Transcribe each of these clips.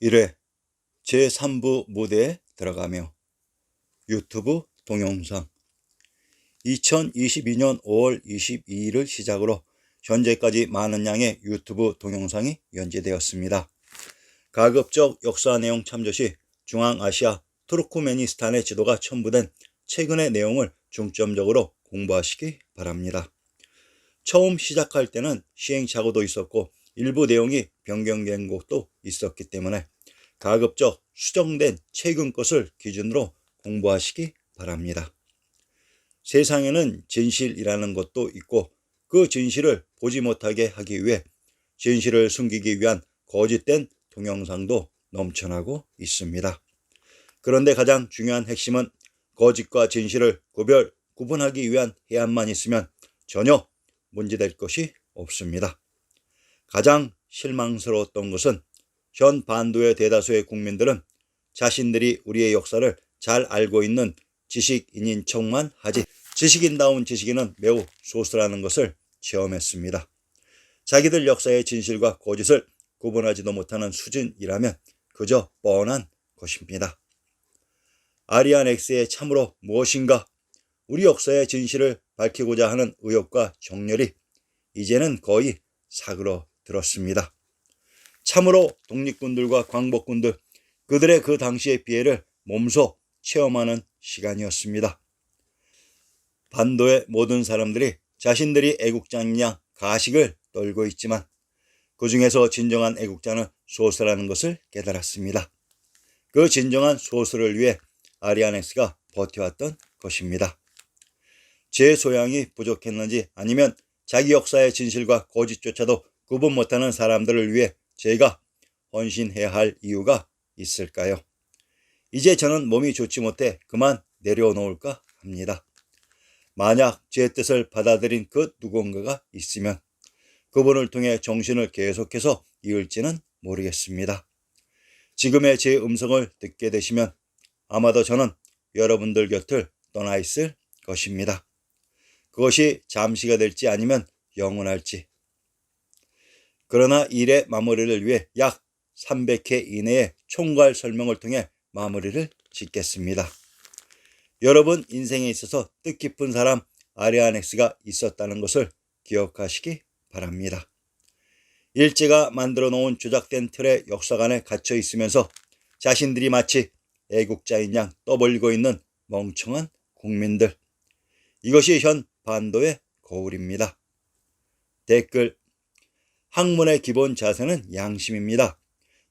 1회 제3부 무대에 들어가며 유튜브 동영상 2022년 5월 22일을 시작으로 현재까지 많은 양의 유튜브 동영상이 연재되었습니다. 가급적 역사 내용 참조 시 중앙아시아 투르크메니스탄의 지도가 첨부된 최근의 내용을 중점적으로 공부하시기 바랍니다. 처음 시작할 때는 시행착오도 있었고 일부 내용이 변경된 곳도 있었기 때문에 가급적 수정된 최근 것을 기준으로 공부하시기 바랍니다. 세상에는 진실이라는 것도 있고 그 진실을 보지 못하게 하기 위해 진실을 숨기기 위한 거짓된 동영상도 넘쳐나고 있습니다. 그런데 가장 중요한 핵심은 거짓과 진실을 구분하기 위한 해안만 있으면 전혀 문제될 것이 없습니다. 가장 실망스러웠던 것은 현 반도의 대다수의 국민들은 자신들이 우리의 역사를 잘 알고 있는 지식인인 척만 하지 지식인다운 지식인은 매우 소수라는 것을 체험했습니다. 자기들 역사의 진실과 거짓을 구분하지도 못하는 수준이라면 그저 뻔한 것입니다. 아리안X의 참으로 무엇인가? 우리 역사의 진실을 밝히고자 하는 의욕과 정열이 이제는 거의 사그러들었습니다. 참으로 독립군들과 광복군들, 그들의 그 당시의 피해를 몸소 체험하는 시간이었습니다. 반도의 모든 사람들이 자신들이 애국자이냐 가식을 떨고 있지만 그 중에서 진정한 애국자는 소수라는 것을 깨달았습니다. 그 진정한 소수를 위해 아리안X가 버텨왔던 것입니다. 제 소양이 부족했는지 아니면 자기 역사의 진실과 거짓조차도 구분 못하는 사람들을 위해 제가 헌신해야 할 이유가 있을까요? 이제 저는 몸이 좋지 못해 그만 내려놓을까 합니다. 만약 제 뜻을 받아들인 그 누군가가 있으면 그분을 통해 정신을 계속해서 이을지는 모르겠습니다. 지금의 제 음성을 듣게 되시면 아마도 저는 여러분들 곁을 떠나 있을 것입니다. 그것이 잠시가 될지 아니면 영원할지. 그러나 일의 마무리를 위해 약 300회 이내의 총괄 설명을 통해 마무리를 짓겠습니다. 여러분 인생에 있어서 뜻깊은 사람 아리안X가 있었다는 것을 기억하시기 바랍니다. 일제가 만들어 놓은 조작된 틀의 역사관에 갇혀 있으면서 자신들이 마치 애국자인 양 떠벌리고 있는 멍청한 국민들. 이것이 현 반도의 거울입니다. 댓글: 학문의 기본 자세는 양심입니다.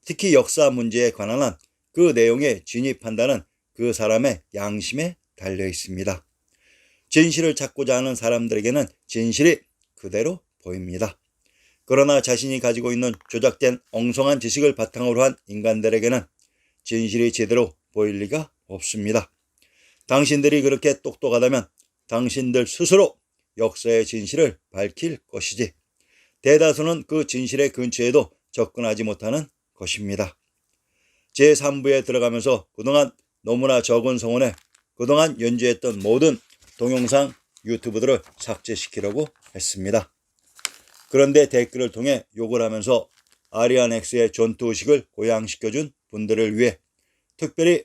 특히 역사 문제에 관한 한 그 내용에 진입한다는 그 사람의 양심에 달려 있습니다. 진실을 찾고자 하는 사람들에게는 진실이 그대로 보입니다. 그러나 자신이 가지고 있는 조작된 엉성한 지식을 바탕으로 한 인간들에게는 진실이 제대로 보일 리가 없습니다. 당신들이 그렇게 똑똑하다면 당신들 스스로 역사의 진실을 밝힐 것이지 대다수는 그 진실의 근처에도 접근하지 못하는 것입니다. 제3부에 들어가면서 그동안 너무나 적은 성원에 그동안 연주했던 모든 동영상 유튜브들을 삭제시키려고 했습니다. 그런데 댓글을 통해 욕을 하면서 아리안X의 전투의식을 고양시켜준 분들을 위해 특별히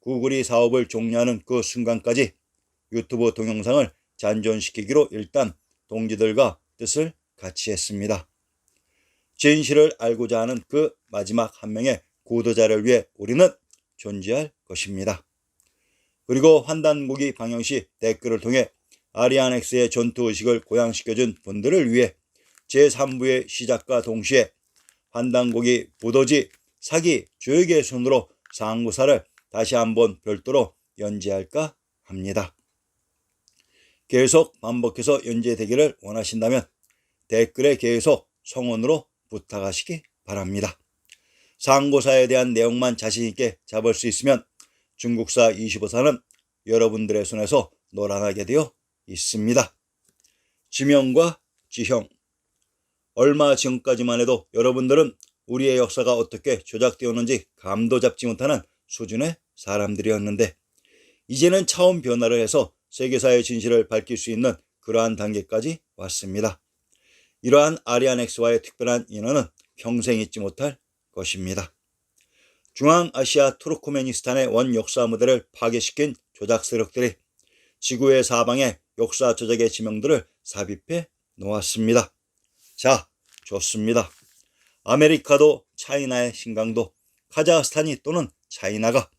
구글이 사업을 종료하는 그 순간까지 유튜브 동영상을 잔존시키기로 일단 동지들과 뜻을 같이 했습니다. 진실을 알고자 하는 그 마지막 한 명의 구도자를 위해 우리는 존재할 것입니다. 그리고 환단고기 방영 시 댓글을 통해 아리안X의 전투의식을 고양시켜준 분들을 위해 제3부의 시작과 동시에 환단고기 부도지 사기 조역의 순으로 상구사를 다시 한번 별도로 연재할까 합니다. 계속 반복해서 연재되기를 원하신다면 댓글에 계속 성원으로 부탁하시기 바랍니다. 상고사에 대한 내용만 자신있게 잡을 수 있으면 중국사 25사는 여러분들의 손에서 노란하게 되어 있습니다. 지명과 지형. 얼마 전까지만 해도 여러분들은 우리의 역사가 어떻게 조작되었는지 감도 잡지 못하는 수준의 사람들이었는데 이제는 차원 변화를 해서 세계사의 진실을 밝힐 수 있는 그러한 단계까지 왔습니다. 이러한 아리안X와의 특별한 인연은 평생 잊지 못할 것입니다. 중앙아시아 투르크메니스탄의 원 역사 무대를 파괴시킨 조작 세력들이 지구의 사방에 역사 조작의 지명들을 삽입해 놓았습니다. 자, 좋습니다. 아메리카도, 차이나의 신강도, 카자흐스탄이 또는 차이나가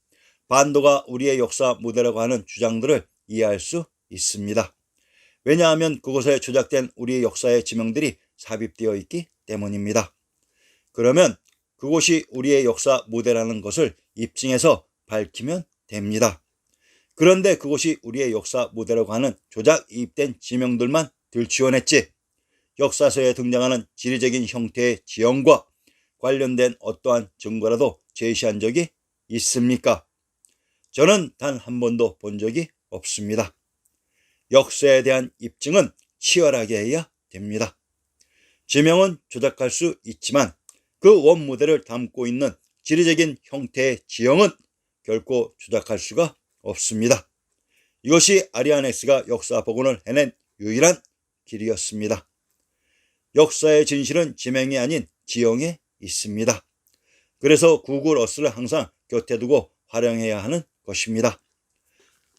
반도가 우리의 역사 무대라고 하는 주장들을 이해할 수 있습니다. 왜냐하면 그곳에 조작된 우리의 역사의 지명들이 삽입되어 있기 때문입니다. 그러면 그곳이 우리의 역사 무대라는 것을 입증해서 밝히면 됩니다. 그런데 그곳이 우리의 역사 무대라고 하는 조작 이입된 지명들만 들추어냈지 역사서에 등장하는 지리적인 형태의 지형과 관련된 어떠한 증거라도 제시한 적이 있습니까? 저는 단 한 번도 본 적이 없습니다. 역사에 대한 입증은 치열하게 해야 됩니다. 지명은 조작할 수 있지만 그 원무대를 담고 있는 지리적인 형태의 지형은 결코 조작할 수가 없습니다. 이것이 아리아넥스가 역사 복원을 해낸 유일한 길이었습니다. 역사의 진실은 지명이 아닌 지형에 있습니다. 그래서 구글 어스를 항상 곁에 두고 활용해야 하는 것입니다.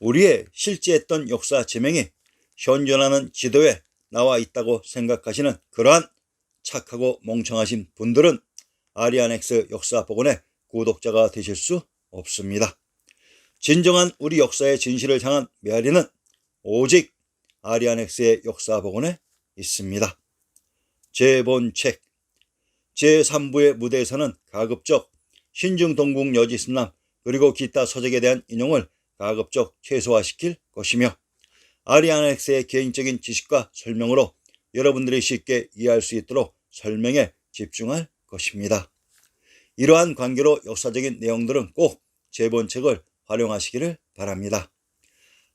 우리의 실제했던 역사 지명이 현존하는 지도에 나와 있다고 생각하시는 그러한 착하고 멍청하신 분들은 아리아넥스 역사 복원의 구독자가 되실 수 없습니다. 진정한 우리 역사의 진실을 향한 메아리는 오직 아리아넥스의 역사 복원에 있습니다. 제본책 제3부의 무대에서는 가급적 신중동국 여지승남 그리고 기타 서적에 대한 인용을 가급적 최소화시킬 것이며 아리아넥스의 개인적인 지식과 설명으로 여러분들이 쉽게 이해할 수 있도록 설명에 집중할 것입니다. 이러한 관계로 역사적인 내용들은 꼭 제본책을 활용하시기를 바랍니다.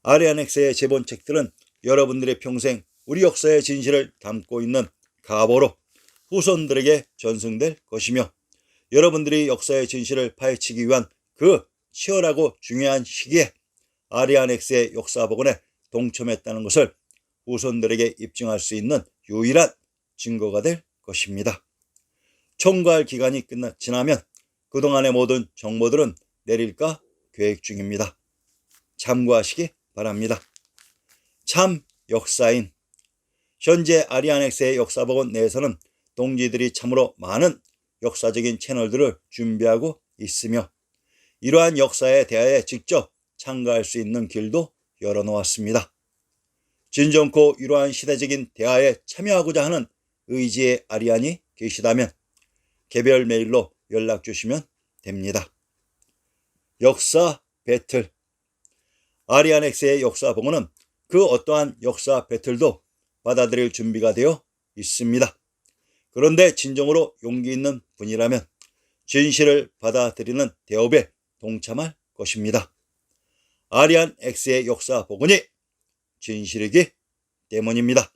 아리아넥스의 제본책들은 여러분들의 평생 우리 역사의 진실을 담고 있는 가보로 후손들에게 전승될 것이며 여러분들이 역사의 진실을 파헤치기 위한 그 치열하고 중요한 시기에 아리아넥스의 역사 복원에 동참했다는 것을 후손들에게 입증할 수 있는 유일한 증거가 될 것입니다. 총괄 기간이 지나면 그동안의 모든 정보들은 내릴까 계획 중입니다. 참고하시기 바랍니다. 참 역사인 현재 아리아넥스의 역사 복원 내에서는 동지들이 참으로 많은 역사적인 채널들을 준비하고 있으며 이러한 역사에 대하여 직접 참가할 수 있는 길도 열어놓았습니다. 진정코 이러한 시대적인 대화에 참여하고자 하는 의지의 아리안이 계시다면 개별 메일로 연락 주시면 됩니다. 역사 배틀 아리아넥스의 역사 복원은 그 어떠한 역사 배틀도 받아들일 준비가 되어 있습니다. 그런데 진정으로 용기 있는 분이라면 진실을 받아들이는 대업에 동참할 것입니다. 아리안엑스의 역사 복원이 진실이기 때문입니다.